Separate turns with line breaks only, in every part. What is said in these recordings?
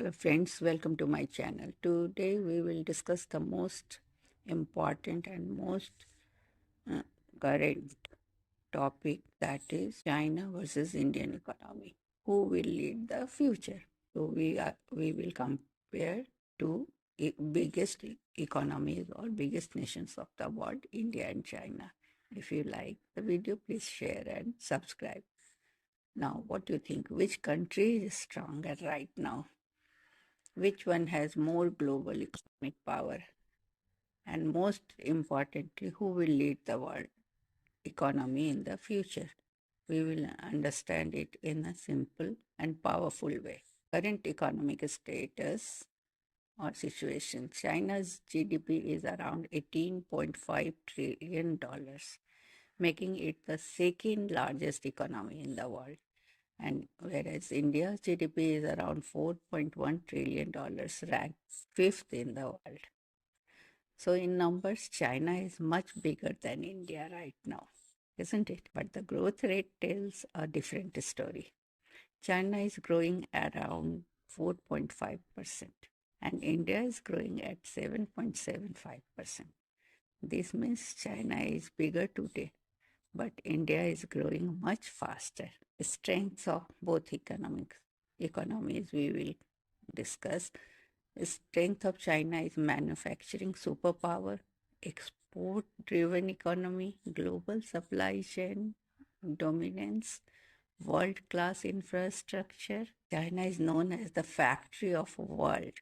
Hello friends, welcome to my channel. Today we will discuss the most important and most uh, current topic, that is China versus Indian economy. Who will lead the future? So we will compare two biggest economies or biggest nations of the world, India and China. If you like the video, please share and subscribe. Now, what do you think? Which country is stronger right now? Which one has more global economic power? And most importantly, who will lead the world economy in the future? We will understand it in a simple and powerful way. Current economic status or situation. China's GDP is around $18.5 trillion, making it the second largest economy in the world. And whereas India's GDP is around $4.1 trillion, ranked fifth in the world. So in numbers, China is much bigger than India right now, isn't it? But the growth rate tells a different story. China is growing around 4.5%, and India is growing at 7.75%. This means China is bigger today, but India is growing much faster. Strengths of both economies we will discuss. Strength of China is manufacturing superpower, export driven economy, global supply chain dominance, world class infrastructure. China is known as the factory of the world,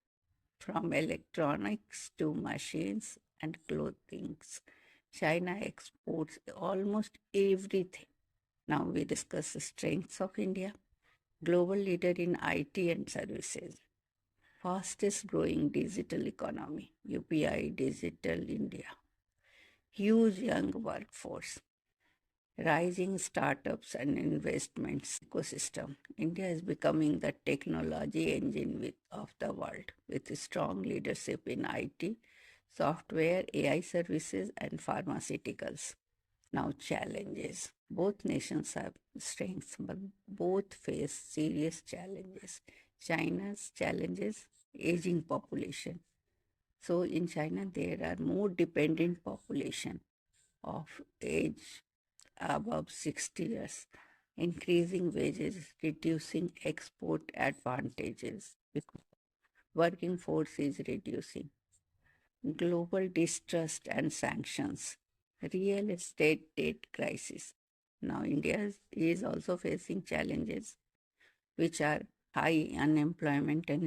from electronics to machines and clothing. China exports almost everything. Now we discuss the strengths of India. Global leader in IT and services. Fastest growing digital economy, UPI Digital India. Huge young workforce. Rising startups and investments ecosystem. India is becoming the technology engine of the world with strong leadership in IT, software, AI services, and pharmaceuticals. Now, challenges. Both nations have strengths, but both face serious challenges. China's challenges, aging population. So in China, there are more dependent population of age above 60 years, increasing wages, reducing export advantages. Working force is reducing. Global distrust and sanctions, real estate debt crisis. Now, India is also facing challenges which are high unemployment and